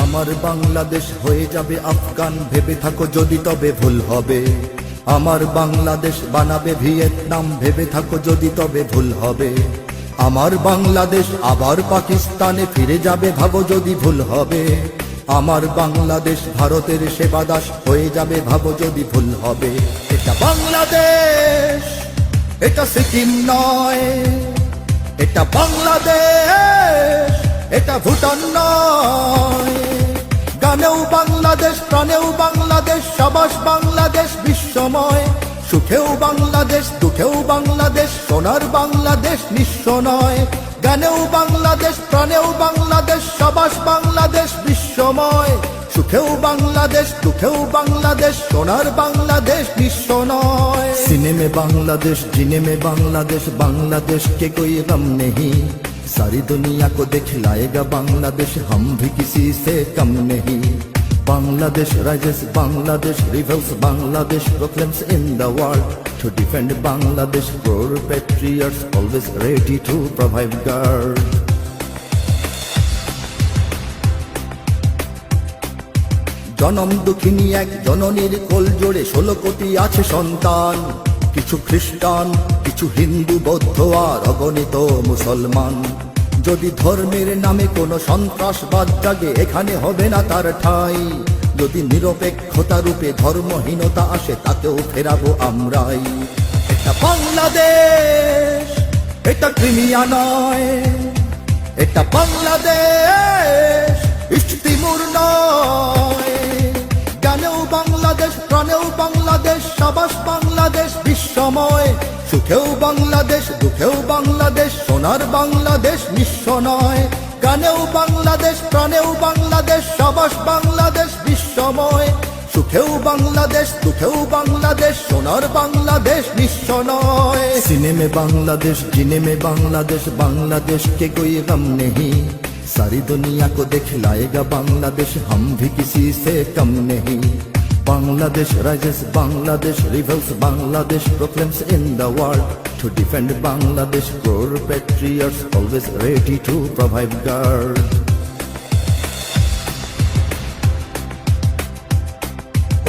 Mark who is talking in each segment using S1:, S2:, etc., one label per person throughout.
S1: আমার বাংলাদেশ হয়ে যাবে আফগান, ভেবে থাকো যদি তবে ভুল হবে। আমার বাংলাদেশ বানাবে ভিয়েতনাম, ভেবে থাকো যদি তবে ভুল হবে। আমার বাংলাদেশ আবার পাকিস্তানে ফিরে যাবে, ভাবো যদি ভুল হবে। আমার বাংলাদেশ ভারতের সেবাদাস হয়ে যাবে, ভাবো যদি ভুল হবে। এটা বাংলাদেশ, এটা সিকিম নয়। এটা বাংলাদেশ, এটা ভুটান নয়। গানেও বাংলাদেশ, প্রাণেও বাংলাদেশ, সাবাস বাংলাদেশ বিশ্বময়। সুখেও বাংলাদেশ, দুঃখেও বাংলাদেশ, সোনার বাংলাদেশ নিঃস্ব নয়। গানেও বাংলাদেশ, প্রাণেও বাংলাদেশ, সাবাস বাংলাদেশ বিশ্বময়। সুখেও বাংলাদেশ, দুঃখেও বাংলাদেশ, সোনার বাংলাদেশ নিঃস্ব নয়। सीने में बांग्लादेश, जीने में बांग्लादेश, बांग्लादेश के कोई गम नहीं। सारी दुनिया को दिखलाएगा बांग्लादेश, हम भी किसी से कम नहीं। Bangladesh rises, Bangladesh rebels, Bangladesh proclaims in the world to defend Bangladesh. Poor patriots always ready to provide guard. জনম দুঃখিনী এক জননীর কোল জোড়ে 16 কোটি আছে সন্তান। কিছু খ্রিস্টান, কিছু হিন্দু, বৌদ্ধ আর অগণিত মুসলমান। যদি ধর্মের নামে কোনো সন্ত্রাসবাদ জাগে, এখানে হবে না তার ঠাঁই। যদি নিরপেক্ষতা রূপে ধর্মহীনতা আসে, তাকেও ফেরাবো আমরাই। এটা বাংলাদেশ, এটা ক্রিমিয়া নয়। এটা বাংলাদেশ, ইস্ট তিমুর নয়। গানেও বাংলাদেশ, প্রাণেও বাংলাদেশ, সাবাস বাংলাদেশ বিশ্বময়। সুখেও বাংলাদেশ, দুঃখেও বাংলাদেশ, সোনার বাংলাদেশ নিঃস্ব নয়। গানেও বাংলাদেশ, প্রাণেও বাংলাদেশ, সাবাস বাংলাদেশ বিশ্বময়। সুখেও বাংলাদেশ, দুঃখেও বাংলাদেশ, সোনার বাংলাদেশ নিঃস্ব নয়। सीने में बांग्लादेश, जीने में बांग्लादेश, बांग्लादेश के कोई गम नहीं। सारी दुनिया को दिखलाएगा बांग्लादेश, हम भी किसी से कम नहीं। Bangladesh rises, Bangladesh rebels, Bangladesh proclaims in the world to defend Bangladesh. Poor patriots always ready to provide guard.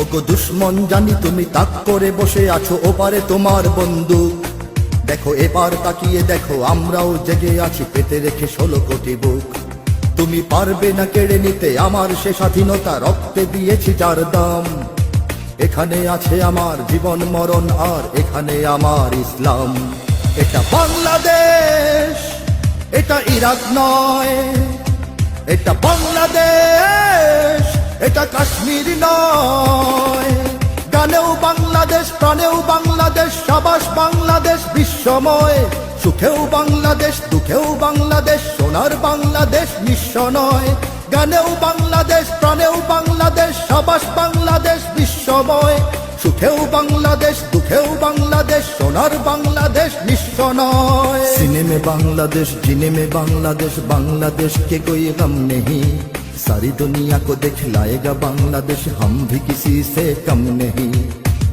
S1: ওগো দুশ্মন জানি তুমি তাক করে বসে আছো, ওপারে তোমার বন্দুক। দেখো এবার তাকিয়ে দেখো, আমরাও জেগে আছি পেতে রেখে 16 কোটি বুক। তুমি পারবে না কেড়ে নিতে আমার সে স্বাধীনতা, রক্তে দিয়েছি যার দাম। এখানে আছে আমার জীবন মরণ, আর এখানে আমার ইসলাম। এটা বাংলাদেশ, এটা ইরাক নয়। এটা বাংলাদেশ, এটা কাশ্মীর নয়। গানেও বাংলাদেশ, প্রাণেও বাংলাদেশ, সাবাস বাংলাদেশ বিশ্বময়। সুখেও বাংলাদেশ, দুঃখেও বাংলাদেশ, সোনার বাংলাদেশ নিঃস্ব নয়। গানেও বাংলাদেশ, প্রাণেও বাংলাদেশ, সাবাস বাংলাদেশ বিশ্বময়। সুখেও বাংলাদেশ, দুঃখেও বাংলাদেশ, সোনার বাংলাদেশ নিঃস্ব নয়। सीने में बांग्लादेश, जीने में बांग्लादेश, बांग्लादेश के कोई गम नहीं। सारी दुनिया को दिखलाएगा बांग्लादेश, हम भी किसी से कम नहीं।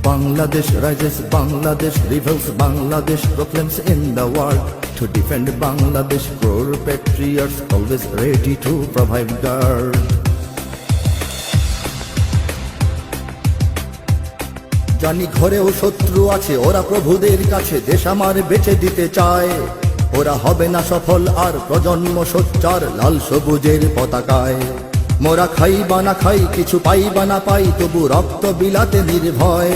S1: Bangladesh rises, Bangladesh rebels, Bangladesh proclaims in the world to defend Bangladesh. Poor patriots always ready to provide guard. জানি ঘরেও শত্রু আছে, ওরা প্রভুদের কাছে দেশ আমার বেঁচে দিতে চায়। ওরা হবে না সফল আর প্রজন্ম সোচ্চার লাল সবুজের পতাকায়। মোরা খাই বা না খাই, কিছু পাই বা না পাই, তবু রক্ত বিলাতে নির্ভয়।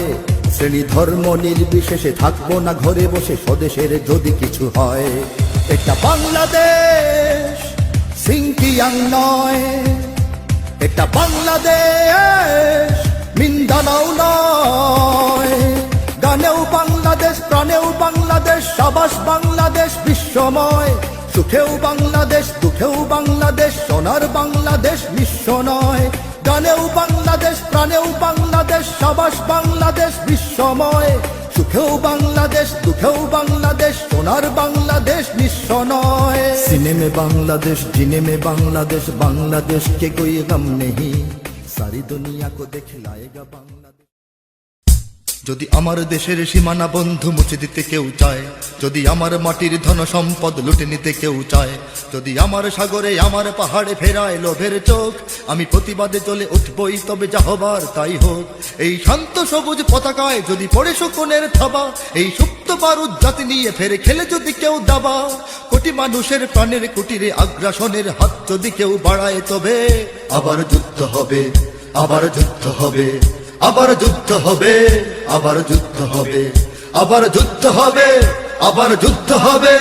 S1: শ্রেণী ধর্ম নির্বিশেষে থাকবো না ঘরে বসে, স্বদেশের যদি কিছু হয়। এটা বাংলাদেশ, সিংকিয়াং নয়। এটা বাংলাদেশ, মিন্দানাও নয়। গানেও বাংলাদেশ, প্রাণেও বাংলাদেশ, সাবাস বাংলাদেশ বিশ্বময়। সুখেও বাংলাদেশ, দুঃখেও বাংলাদেশ, সোনার বাংলাদেশ নিঃস্ব নয়। গানেও বাংলাদেশ, প্রাণেও বাংলাদেশ, সাবাস বাংলাদেশ বিশ্বময়। সুখেও বাংলাদেশ, দুঃখেও বাংলাদেশ, সোনার বাংলাদেশ নিঃস্ব নয়। सीने में बांग्लादेश, जीने में बांग्लादेश, बांग्लादेश के कोई गम नहीं। सारी दुनिया को दिखलाएगा बांग्लादेश। যদি আমার দেশের সীমানা বন্ধু মুছে দিতে কেউ চায়, যদি আমার মাটির ধন সম্পদ লুটে নিতে কেউ চায়, যদি আমার সাগরে আমার পাহাড়ে ফেরায় লোভের চোখ, আমি প্রতিবাদে চলে উঠবই, তবে যা হবার তাই হোক। এই শান্ত সবুজ পতাকায় যদি পড়ে শকুনের থাবা, এই সুপ্ত বারুদ জাতি নিয়ে ফেরে খেলে যদি কেউ দাবা, কোটি মানুষের প্রাণের কুটিরে আগ্রাসনের হাত যদি কেউ বাড়ায়, তবে আবার যুদ্ধ হবে, আবার যুদ্ধ হবে, আবার যুদ্ধ হবে, আবার যুদ্ধ হবে, আবার যুদ্ধ হবে, আবার যুদ্ধ হবে,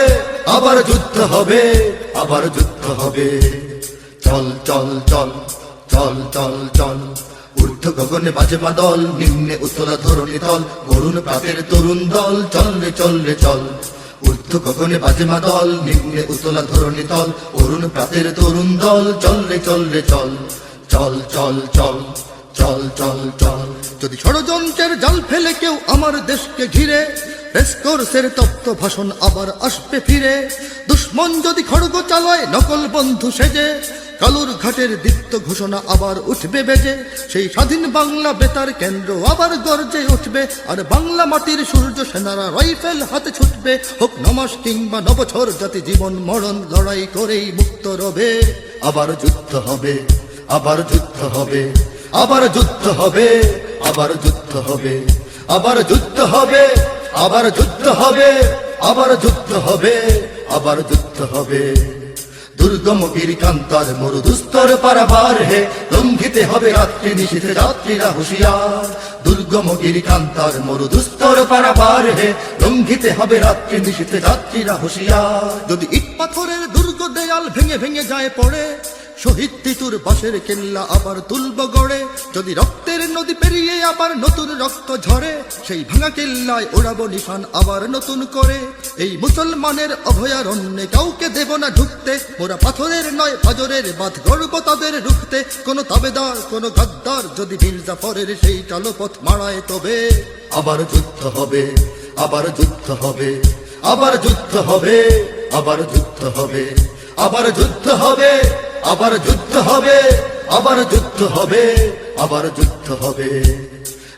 S1: আবার যুদ্ধ হবে, আবার যুদ্ধ হবে। চল চল চল চল চল চল, ঊর্ধ্ব গগনে বাজে মাদল, নিম্নে উত্তরা ধরণী তল, অরুণ প্রাতের তরুণ দল, চল রে চল রে চল। ঊর্ধ্ব গগনে বাজে মাদল, নিম্নে উত্তরা ধরণী তল, অরুণ প্রাতের তরুণ দল, চল রে চল রে চল। চল চল চল চল চল চল। যদি ষড়যন্ত্রের জাল ফেলে কেউ আমার দেশকে ঘিরে, রেসকোর্সের তপ্ত ভাষণ আবার আসবে ফিরে। দুশ্মন যদি খড়গ চালায় নকল বন্ধু সেজে, কালুর ঘাটের দীপ্ত ঘোষণা আবার উঠবে বেজে। সেই স্বাধীন বাংলা বেতার কেন্দ্র আবার গর্জে উঠবে, আর বাংলা মাটির সূর্য সেনারা রাইফেল হাতে ছুটবে। হোক নমাস কিংবা নবছর, জাতি জীবন মরণ লড়াই করেই মুক্ত রবে। আবার যুদ্ধ হবে, আবার যুদ্ধ হবে, আবার যুদ্ধ হবে, আবার যুদ্ধ হবে, আবার যুদ্ধ হবে, আবার যুদ্ধ হবে, আবার যুদ্ধ হবে, আবার যুদ্ধ হবে। দুর্গম গিরিকান্তার মরু দুস্তর পারাবার হে, লঙ্ঘিতে হবে রাত্রি নিশীথে যাত্রীরা হুঁশিয়ার। দুর্গম গিরিকান্তার মরু দুস্তর পারাবার হে, লঙ্ঘিতে হবে রাত্রি নিশীথে যাত্রীরা হুঁশিয়ার। যদি ইট পাথরের দুর্গ দেয়াল ভেঙে ভেঙে যায় পড়ে, শহীদ তিতুর বাঁশের কেল্লা আবার তুলব গড়ে। যদি রক্তের নদী পেরিয়ে আবার নতুন রক্ত ঝরে, সেই ভাঙা কেল্লায় ওড়াবো নিশান আবার নতুন করে। এই মুসলমানের অভয়ারণ্যে কাউকে দেব না ঢুকতে, ওরা পাথরের নয় পাজরের বাঁধ গর্ব তাদের রুখতে। কোন তাবেদার কোন গাদ্দার যদি মির্জাফরের সেই কালো পথ মারায়, তবে আবার যুদ্ধ হবে, আবার যুদ্ধ হবে, আবার যুদ্ধ হবে, আবার যুদ্ধ হবে, আবার যুদ্ধ হবে, আবার যুদ্ধ হবে, আবার যুদ্ধ হবে, আবার যুদ্ধ হবে।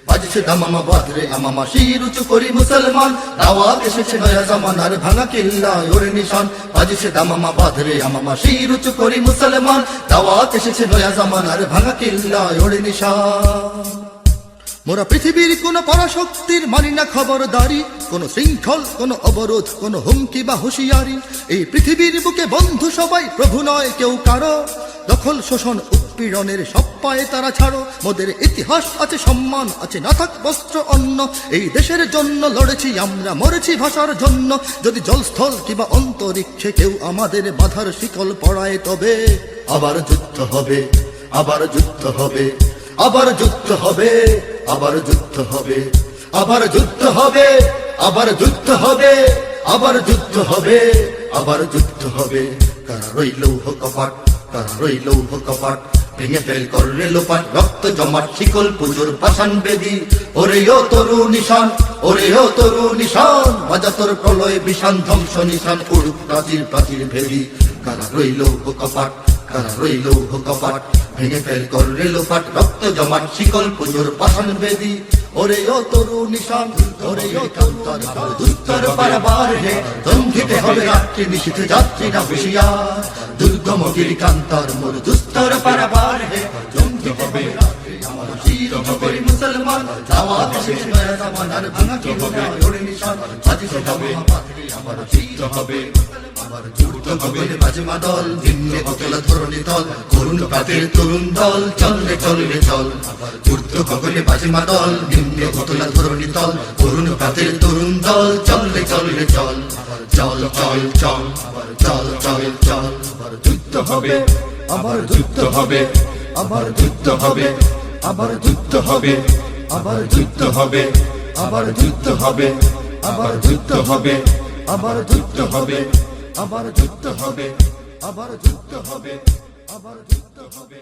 S1: বাজছে দামামা বাদরে আমামা, শির উঁচু করি মুসলমান, দাওয়াত এসেছে নয়া জামানার ভাঙা কিল্লায় ওর নিশান। বাজছে দামামা বাদরে আমামা, শির উঁচু করি মুসলমান, দাওয়াত এসেছে নয়া জামানার ভাঙা কিল্লায় ওর নিশান। মোরা পৃথিবীর কোন পরাশক্তির মানি না খবরদারি, কোন শৃঙ্খল কোন অবরোধ কোন হুমকি বা হুঁশিয়ারি। এই পৃথিবীর বুকে বন্ধু সবাই, প্রভু নয় কেউ কারো। দখল শোষণ উৎপীড়নের সব পায়ে তারা ছাড়ো। মোদের ইতিহাস আছে, সম্মান আছে, না থাক বস্ত্র অন্ন। এই দেশের জন্য লড়েছি আমরা, মরেছি ভাষার জন্য। যদি জলস্থল কিংবা অন্তরিক্ষে কেউ আমাদের বাধার শিকল পড়ায়, তবে আবার যুদ্ধ হবে, আবার যুদ্ধ হবে, আবার যুদ্ধ হবে, আবার যুদ্ধ হবে, আবার যুদ্ধ হবে, আবার যুদ্ধ হবে, আবার যুদ্ধ হবে, আবার যুদ্ধ হবে। কারা রইল কপাট, কারা রইল কপাট, ভেঙে ফেল করলে লোপাট, রক্ত জমাট শিকল পুজোর পাষাণ বেদি। ওরে ও তরু নিশান, ওরে ও তরু নিশান, বাজা তোর প্রলয় বিষান ধ্বংস নিশান, উড়ুক প্রাচীর প্রাচীর ভেদি। কারা রইল কপাট, কারা রইল কপাট, ভেঙে ফেল করলে লোপাট, রক্ত জমাট শিকল পুজোর পাষাণ বেদি। ওরে ও তরু নিশান, ওরে ও কান্তার দুস্তর পারাবার হে, লঙ্ঘিতে হবে রাত্রি নিশীথে যাত্রীরা হুঁশিয়ার। দুর্গম গিরিকান্তার মোর দুস্তর পারাবার হে, লঙ্ঘিতে হবে রাত্রি আমার শির উঁচু করি মুসলমান, দাওয়াত এসেছে নয়া জামানার ভাঙা কিল্লায় ওর নিশান। বাজছে দামামা বাদরে আমার যুদ্ধ হবে, আবার যুদ্ধ হবে। বাজে মাদল, নিম্নে উতলা ধরণী তল, অরুণ প্রাতের তরুণ দল, চল রে চল রে চল। ঊর্ধ্ব গগনে বাজে মাদল, নিম্নে উতলা ধরণী তল, অরুণ প্রাতের তরুণ দল, চল রে চল রে চল। চল চল চল চল চল চল। আবার যুদ্ধ হবে, আবার যুদ্ধ হবে, আবার যুদ্ধ হবে, আবার যুদ্ধ হবে, আবার যুদ্ধ হবে, আবার যুদ্ধ হবে, আবার যুদ্ধ হবে, আবার যুদ্ধ হবে, আবার যুদ্ধ হবে, আবার যুদ্ধ হবে, আবার যুদ্ধ হবে।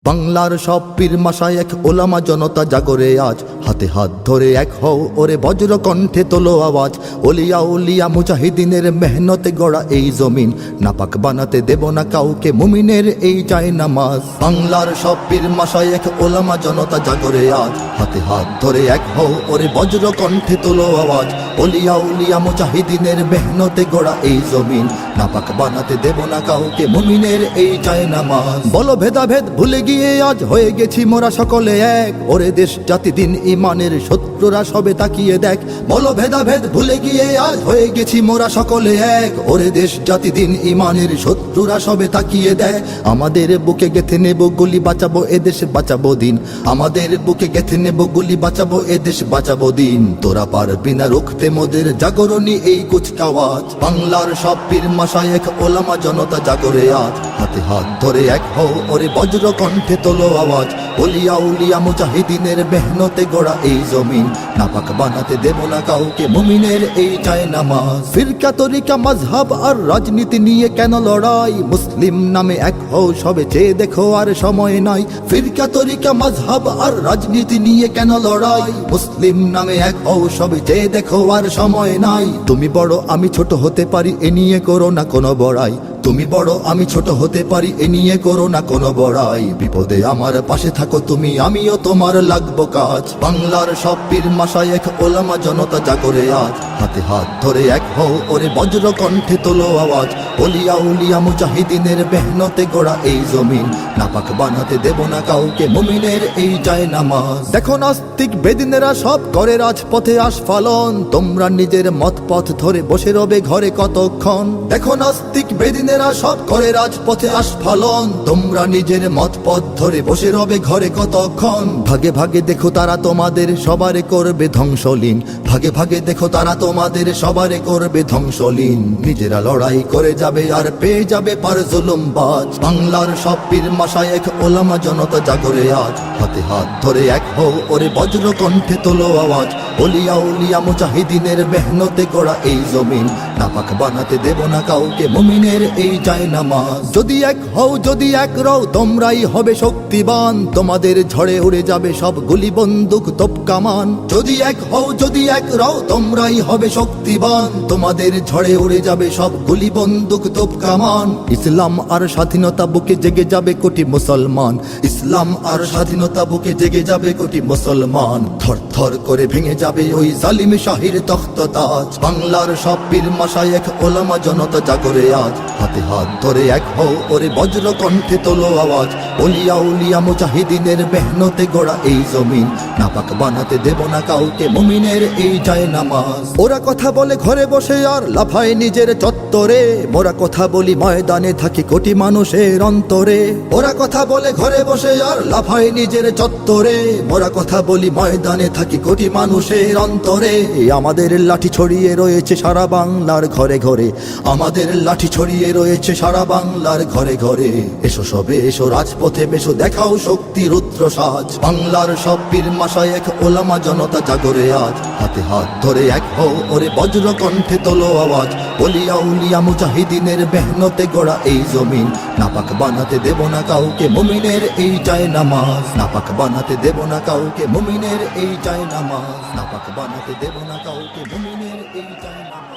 S1: বাংলার সব পীর মাশায়েখ ওলামা জনতা জাগরে আজ, হাতে হাত ধরে এক হও ওরে বজ্র কণ্ঠে তোলো আওয়াজ। ওলিয়া উলিয়া মুজাহিদিনের মেহনতে গড়া এই জমিন, নাপাক বানাতে দেব না কাউকে মুমিনের এই যায় নামাজ। বাংলার সব পীর মাশায়েখ ওলামা জনতা জাগরে আজ, হাতে হাত ধরে এক হও ওরে বজ্র কণ্ঠে তোলো আওয়াজ। ওলিয়া উলিয়া মুজাহিদিনের মেহনতে গড়া এই জমিন, নাপাক বানাতে দেব না কাউকে মুমিনের এই যায় নামাজ। বলো ভেদাভেদ ভুলে গিয়ে আজ হয়ে গেছি মোরা সকলে এক, ওরে দেশ জাতি দিন ইমানের শত্রুরা সবে তাকিয়ে দেখ। বলো ভেদাভেদ ভুলে গিয়ে আজ হয়ে গেছি মোরা সকলে এক, ওরে দেশ জাতি দিন ইমানের শত্রুরা সবে তাকিয়ে দেখ। আমাদের বুকে গেথে নেব গুলি, বাঁচাবো এদেশ বাঁচাবো দিন। আমাদের বুকে গেথে নেব গুলি, বাঁচাবো এদেশ বাঁচাবো দিন। তোরা পারবি না রুখতে মোদের জাগরণী এই কুচকাওয়াজ। বাংলার সব পীর মাশায়েখ ওলামা জনতা জাগরে আজ, হাতে হাত ধরে এক হও ওরে বজ্র কণ্ঠে তোলো আওয়াজ। ওলিয়া উলিয়া মুজাহিদিনের মেহনতে গড়া এই জমিন, নাপাক বানাতে দেব না কাউকে মুমিনের এই চায় নামাজ। ফিরকা তরিকা মাযহাব আর রাজনীতি নিয়ে কেন লড়াই, মুসলিম নামে এক হও সবে চেয়ে দেখো আর সময় নাই। ফিরকা তরিকা মাযহাব আর রাজনীতি নিয়ে কেন লড়াই, মুসলিম নামে এক হও সবে চেয়ে দেখো আর সময় নাই। তুমি বড় আমি ছোট হতে পারি এ নিয়ে করো না কোনো বড়াই, তুমি বড় আমি ছোট হতে পারি এ নিয়ে করো না কোনো বড়াই। বিপদে আমার পাশে থাকো তুমি, আমিও তোমার লাগবো কাজ। বাংলার সব পীর মাশায়েখ ওলামা জনতা জাগরে আজ, হাতে হাত ধরে এক হও ওরে বজ্র কণ্ঠে তোলো আওয়াজ। ওলিয়া উলিয়া মুজাহিদিনের মেহনতে গড়া এই জমিন, নাপাক বানাতে দেব না কাউকে মুমিনের এই যায় নামাজ। দেখো নাস্তিক বেদিনেরা সব করে রাজপথে আস্ফালন, তোমরা নিজের মত পথ ধরে বসে রবে ঘরে কতক্ষণ। দেখো নাস্তিক বেদিনেরা সব করে রাজপথে আস্ফালন, তোমরা নিজের মত পথ ধরে বসে রবে ঘরে কতক্ষণ। ভাগে ভাগে দেখো তারা তোমাদের সবারে করবে ধ্বংসলীন, ভাগে ভাগে দেখো তারা তোমাদের সবারে করবে ধ্বংসলীন। নিজেরা লড়াই করে যাবে আর পেয়ে যাবে পার জুলুমবাজ। বাংলার সব পীর মাশায়েখ ওলামা জনতা জাগরে আজ, হাতে হাত ধরে এক হও ওরে বজ্র কণ্ঠে তোলো আওয়াজ। ওলিয়া উলিয়া মুজাহিদিনের মেহনতে গড়া এই জমিন, নাপাক বানাতে দেব না কাউকে মুমিনের এই যায় নামাজ। যদি এক হও যদি এক রও তোমরাই হবে শক্তিবান, তোমাদের ঝড়ে উড়ে যাবে সব গুলি বন্দুক তোপ কামান। যদি এক হও যদি এক রও তোমরাই হবে শক্তিবান, তোমাদের ঝড়ে উড়ে যাবে সব গুলি বন্দুক তোপ কামান। ইসলাম আর স্বাধীনতা বুকে জেগে যাবে কোটি মুসলমান, ইসলাম আর স্বাধীনতা বুকে জেগে যাবে কোটি মুসলমান। থর থর করে ভেঙে যাবে ওই জালিম শাহির তখ্ততাজ। বাংলার সব পীর মাশায়েখ ওলামা জনতা জাগরে আজ, হাতে হাত ধরে এক হও ওরে বজ্র কণ্ঠে তোলো আওয়াজ। ওলিয়া উলিয়া মুজাহিদিনের মেহনতে গড়া এই জমিন, নাপাক বানাতে দেব না কাউকে মুমিনের এই যায় নামাজ। ওরা কথা বলে ঘরে বসে আর লাফায় নিজের চত্বরে, মোরা কথা বলি ময়দানে থাকি কোটি মানুষের অন্তরে। ওরা কথা বলে ঘরে বসে আর লাফায় নিজের চত্বরে, মোরা কথা বলি ময়দানে থাকি কোটি মানুষের অন্তরে। আমাদের লাঠি ছড়িয়ে রয়েছে সারা বাংলার ঘরে ঘরে, আমাদের লাঠি ছড়িয়ে রয়েছে সারা বাংলার ঘরে ঘরে। এসো সবে এসো রাজপথে বেশো দেখাও শক্তি রুদ্র সাজ। বাংলার সব পীর মাশায়েখ ওলামা জনতা জাগরে আজ, হাতে হাত ধরে এক হও ওরে বজ্র কণ্ঠে তোলো আওয়াজ। ওলিয়া উলিয়া মুজাহিদিনের মেহনতে গড়া এই জমিন, নাপাক বানাতে দেব না কাউকে মুমিনের এই যায় নামাজ। নাপাক বানাতে দেব না কাউকে মুমিনের এই যায় নামাজ, নাপাক বানাতে দেব না কাউকে মুমিনের এই যায় নামাজ।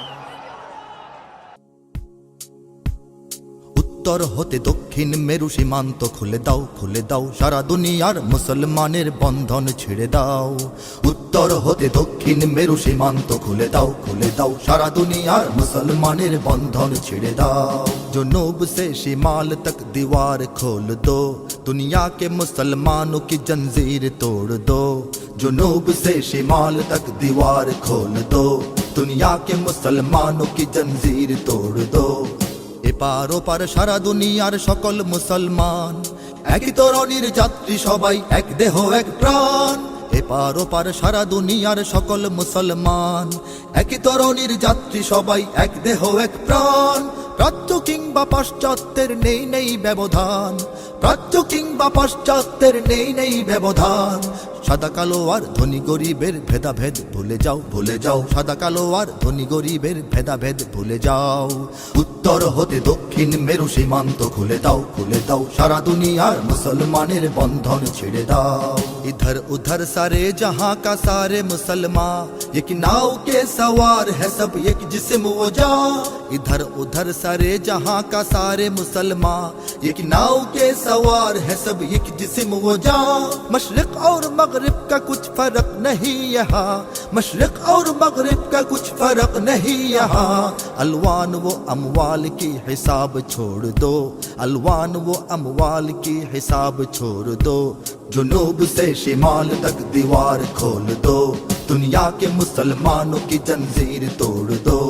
S1: উত্তর হতে দক্ষিণ মেরু সীমান্ত খুলে দাও খুলে দাও, সারা দুনিয়ার মুসলমানের বন্ধন ছেড়ে দাও। উত্তর হতে দক্ষিণ মেরু সীমান্ত খুলে দাও খুলে দাও, সারা দুনিয়ার মুসলমানের বন্ধন ছেড়ে দাও। जुनूब से शिमाल तक दीवार खोल दो, दुनिया के मुसलमानों की जंजीर तोड़ दो। जुनूब से शिमाल तक दीवार खोल दो, दुनिया के मुसलमानों की जंजीर तोड़ दो। এপার ওপার সারা দুনিয়ার সকল মুসলমান, একই তরণীর যাত্রী সবাই এক দেহ এক প্রাণ। এপার ওপার সারা দুনিয়ার সকল মুসলমান, একই তরণীর যাত্রী সবাই এক দেহ এক প্রাণ। প্রাচ্য কিংবা পাশ্চাত্যের নেই নেই ব্যবধান, প্রাচ্য কিংবা পাশ্চাত্যের নেই নেই ব্যবধান। সাদা কালো আর ধনী গরিবের ভেদাভেদ ভুলে যাও ভুলে যাও, সাদা কালো আর ধনী গরিবের ভেদাভেদ ভুলে যাও। উত্তর হতে দক্ষিণ মেরু সীমান্ত খুলে দাও, খুলে দাও, সারা দুনিয়ার মুসলমানের বন্ধন ছেড়ে দাও। इधर उधर सारे जहां का सारे मुसलमान एक नाव के सवार है सब एक जिस्म वो जा। इधर उधर सारे जहां का सारे मुसलमान एक नाव के सवार है सब एक जिस्म वो जा। मशरिक और मगरिब का कुछ फर्क नहीं यहाँ, मशरिक और मगरिब का कुछ फर्क नहीं यहाँ। अलवान वो अमवाल की हिसाब छोड़ दो, अलवान वो अमवाल की हिसाब छोड़ दो। जुनूब से शिमाल तक दीवार खोल दो, दुनिया के मुसलमानों की जंजीर तोड़ दो।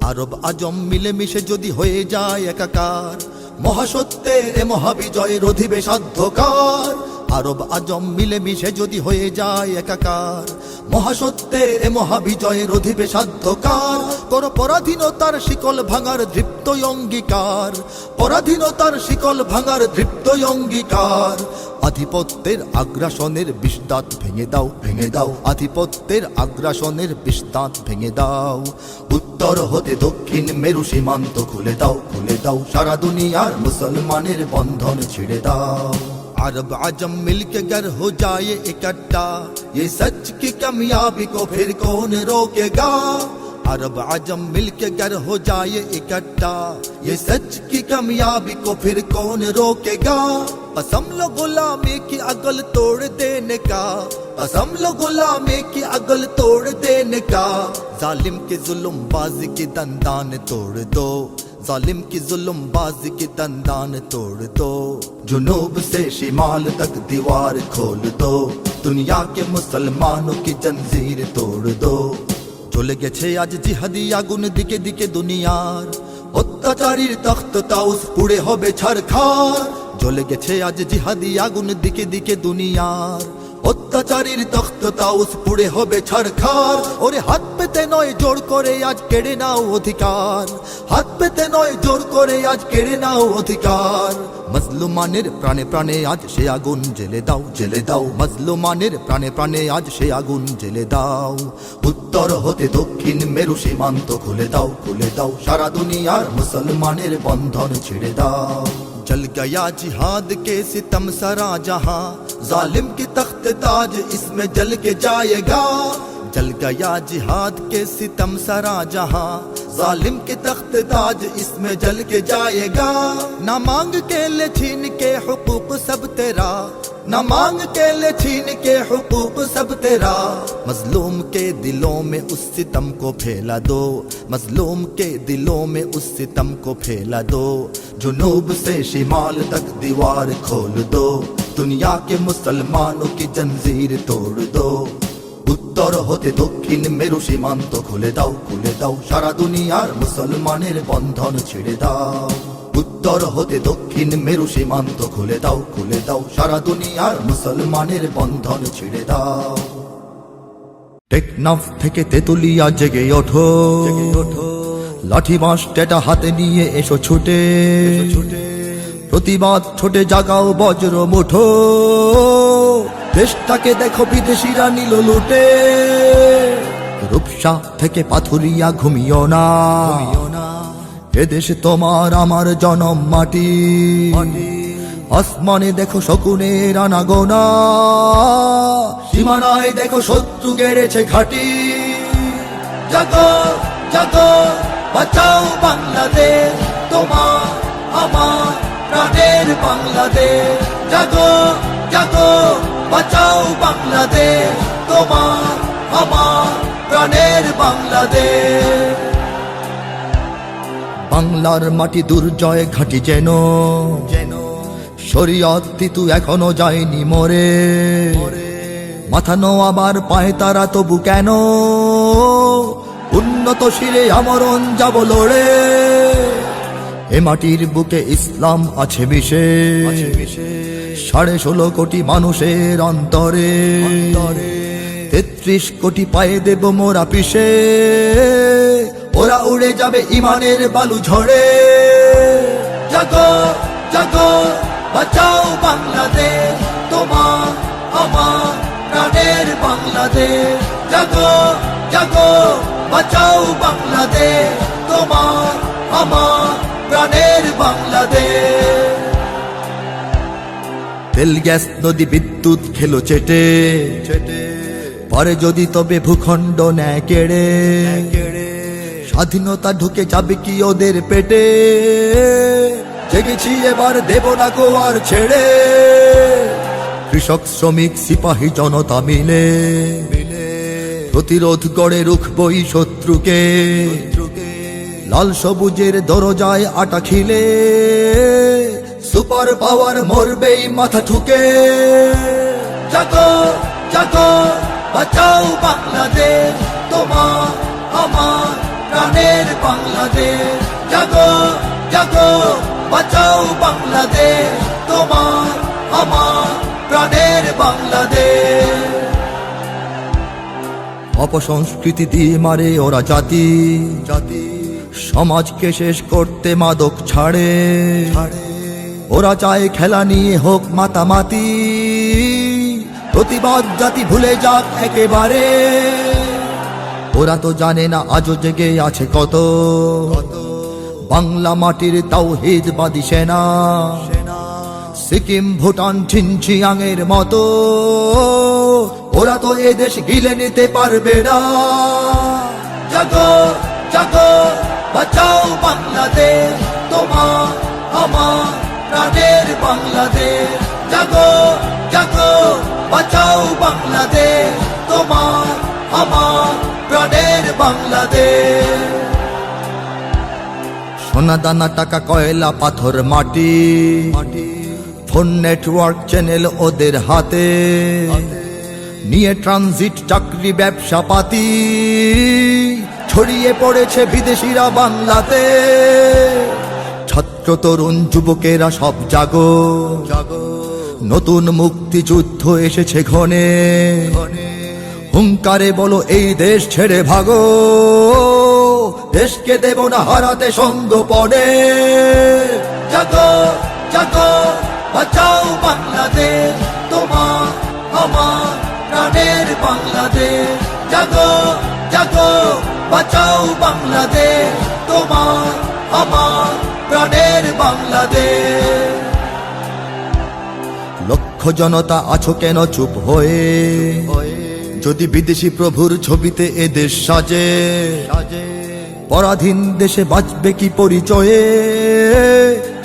S1: আরব আজম মিলেমিশে যদি হয়ে যায় একাকার, মহাসত্যের মহাবিজয়ের অধিবে সাধ্যকার। আরব আজম মিলেমিশে যদি হয়ে যায় একাকার, মহাসত্যের মহাবিজয়ের অধিবে সাধ্যকার। করো পরাধীনতার শিকল ভাঙার দৃপ্ত অঙ্গীকার, পরাধীনতার শিকল ভাঙার দৃপ্ত অঙ্গীকার। আধিপত্যের আগ্রাসনের বিষদাঁত ভেঙে দাও, ভেঙে দাও, আধিপত্যের আগ্রাসনের বিষদাঁত ভেঙে দাও। উত্তর হতে দক্ষিণ মেরু সীমান্ত খুলে দাও, খুলে দাও, সারা দুনিয়ার মুসলমানের বন্ধন ছিঁড়ে দাও। अरब आजम मिलके गर हो जाए इकट्ठा, ये सच की कामयाबी को फिर कौन रोकेगा। अरब आजम मिलके गर हो जाए इकट्ठा, ये सच की कामयाबी को फिर कौन रोकेगा। कसम लो गुलामी की अगल तोड़ देने का, कसम लो गुलामी की अगल तोड़ देने का। जालिम की जुल्म बाजी की दंदान तोड़ दो, जालिम की जुल्म बाजी की दंदान तोड़ दो। जुनूब से शिमाल तक दीवार खोल दो, दुनिया के मुसलमानों की जंजीर तोड़ दो। চলে গেছে আজ জিহাদি আগুন দিকে দিকে দুনিয়ার, অত্যাচারীর তখ্ত তাউস পুড়ে হবে ছারখার। জ্বলে গেছে আজ জিহাদি আগুন দিকে দিকে দুনিয়ার, অত্যাচারীর তখ্ত তাউস পুড়ে হবে ছারখার। ওরে হাত পেতে নয় জোর করে আজ কেড়ে নাও অধিকার, হাত পেতে নয় জোর করে আজ কেড়ে নাও অধিকার। মজলুমানের প্রাণে প্রাণে আজ সে আগুন জেলে দাও, জেলে দাও, মজলুমানের প্রাণে প্রাণে আজ সে আগুন জেলে দাও। উত্তর হতে দক্ষিণ মেরু সীমান্ত খুলে দাও, খুলে দাও, সারা দুনিয়ার মুসলমানের বন্ধন ছেড়ে দাও। जल गया जिहाद के सितम सरा जहां, जालिम की तख्त ताज इसमें जल के जाएगा। जल गया जिहाद के सितम सरा जहां, जालिम के तख्त ताज इसमें जल के जाएगा। ना मांग के ले छीन के हुकूक सब तेरा, ना मांग के ले छीन के हुकूक सब तेरा। मजलूम के दिलों में उस सितम को फैला दो, मजलूम के दिलों में उस सितम को फैला दो। जुनूब से शिमाल तक दीवार खोल दो, दुनिया के मुसलमानों की जंजीर तोड़ दो। উত্তর হতে দক্ষিণ মেরু সীমান্ত খুলে দাও, খুলে দাও, সারা দুনিয়ার মুসলমানের বন্ধন ছেড়ে দাও। উত্তর হতে দক্ষিণ মেরু সীমান্ত খুলে দাও, খুলে দাও, সারা দুনিয়ার মুসলমানের বন্ধন ছেড়ে দাও। টেকনাফ থেকে তেতুলিয়া জেগে ওঠো, জেগে ওঠো, লাঠি বাঁশ টেটা হাতে নিয়ে এসো ছুটে, ছুটে, প্রতিবাদ ছোটে জাগাও বজ্র মুঠো। দেশটাকে দেখো বিদেশিরা নিল লুটে, রূপসা থেকে পাথুরিয়া ঘুমিও না, এদেশে তোমার আমার জনম মাটি। আসমানে দেখো শকুনের আনাগোনা, সীমানায় দেখো শত্রু গেড়েছে ঘাটি। জাগো জাগো বাঁচাও বাংলাদেশ, তোমার আমার প্রাণের বাংলাদেশ। জাগো জাগো বাঁচাও বাংলাদেশ, তোমার আমার প্রাণের বাংলাদেশ। বাংলার মাটি দুর্জয় ঘাটি যেন, যেন শরীয়ত তিতু এখনো যায়নি মরে। মাথা নোয়াবার পায়ে তারা তবু কেন, উন্নত শিরে আমরণ যাব লড়ে। এ মাটির বুকে ইসলাম আছে বিশেষ, 16.5 কোটি মানুষের অন্তরে। 33 কোটি পায়ে দেব মোরা পিষে, ওরা উড়ে যাবে ইমানের বালু ঝড়ে। জাগো জাগো বাঁচাও বাংলাদেশ, তোমার আমার প্রাণের বাংলাদেশ। জাগো জাগো বাঁচাও বাংলাদেশ, তোমার আমার প্রাণের বাংলাদেশ। তেল গ্যাস নদী বিদ্যুৎ খেলো চেটে চেটে, পরে যদি তবে ভূখণ্ড নেয় কেড়ে, স্বাধীনতা ঢুকে যাবে কি ওদের পেটে? জেগেছি এবার দেব না গো আর ছেড়ে। কৃষক শ্রমিক সিপাহী জনতা মিলে প্রতিরোধ গড়ে রুখবই শত্রুকে। লাল সবুজের দরজায় আটা খিলে সুপার পাওয়ার মরবেই মাথা ঠুকে। জাগো জাগো বাঁচাও বাংলাদেশ, তোমার আমার প্রাণের বাংলাদেশ। জাগো জাগো বাঁচাও বাংলাদেশ, তোমার আমার প্রাণের বাংলাদেশ। অপসংস্কৃতি দিয়ে মারে ওরা জাতি জাতি, সমাজকে শেষ করতে মাদক ছাড়ে। ওরা চায় খেলা নিয়ে হোক মাতামাতি, প্রতিবাদ জাতি ভুলে যাক একেবারে। ওরা তো জানে না আজও জেগে আছে কত বাংলা মাটির তাওহীদবাদী সেনা। সিকিম ভুটান ঝিনঝিয়াংয়ের মতো ওরা তো এদেশ গিলে নিতে পারবে না। জাগো জাগো বাঁচাও বাংলাদেশ, তোমার আমার প্রাণের বাংলাদেশ। জাগো জাগো বাঁচাও বাংলাদেশ, তোমার আমার প্রাণের বাংলাদেশ। সোনা দানা টাকা কয়লা পাথর মাটি, ফোন নেটওয়ার্ক চ্যানেল ওদের হাতে, নিয়ে ট্রানজিট চাকরি ব্যবসা পাতি, ছড়িয়ে পড়েছে বিদেশিরা বাংলাতে। ছাত্র তরুণ যুবকেরা সব জাগো জাগো, নতুন মুক্তিযুদ্ধ এসেছে ঘনে। হুঙ্কারে বলো এই দেশ ছেড়ে ভাগো, দেশকে দেব না হারাতে সঙ্গপনে। জাগো জাগো বাঁচাও বাংলাদেশ, তোমার আমার প্রাণের বাংলাদেশ। জাগো জাগো বাঁচাও বাংলাদেশ, তোমার আমার প্রাণের বাংলাদেশ। লক্ষ জনতা আছো কেন চুপ হয়ে? যদি বিদেশি প্রভুর ছবিতে এদেশ সাজে, পরাধীন দেশে বাঁচবে কি পরিচয়ে?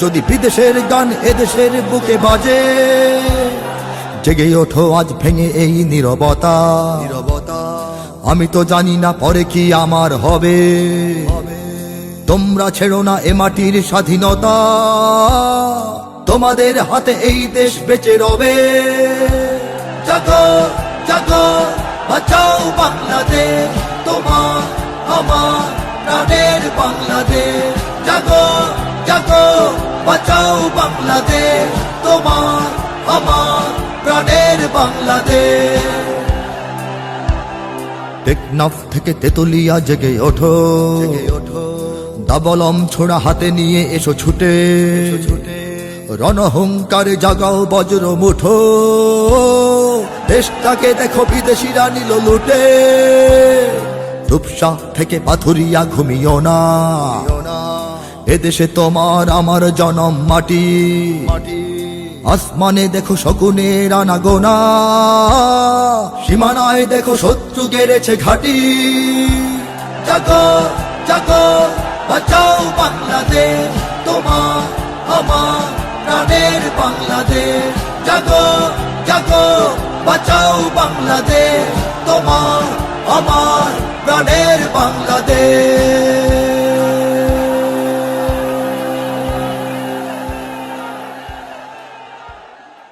S1: যদি বিদেশের গান এদেশের বুকে বাজে, জেগে ওঠো আজ ভেঙে এই নীরবতা। আমি তো জানি না পরে কি আমার হবে, তোমরা ছেড়ো না এ মাটির স্বাধীনতা। তোমাদের হাতে এই দেশ বেঁচে রবে। জাগো জাগো বাঁচাও বাংলাদেশ, তোমার আমার প্রাণের বাংলাদেশ। জাগো জাগো বাঁচাও বাংলাদেশ, তোমার আমার প্রাণের বাংলাদেশ। টেকনাফ থেকে তেতুলিয়া জেগে ওঠো, দাবলম ছোড়া হাতে নিয়ে এসো ছুটে। রণহুঙ্কারে জাগাও বজ্র মুঠো, দেশটাকে দেখো বিদেশিরা নিল লুটে। রূপসা থেকে পাথুরিয়া ঘুমিও না, এদেশে তোমার আমার জনম মাটি। আসমানে দেখো শকুনের আনাগোনা, সীমানায় দেখো শত্রু গেড়েছে ঘাঁটি। জাগো জাগো বাঁচাও বাংলাদেশ, তোমার আমার প্রাণের বাংলাদেশ। জাগো জাগো বাঁচাও বাংলাদেশ, তোমার আমার প্রাণের বাংলাদেশ।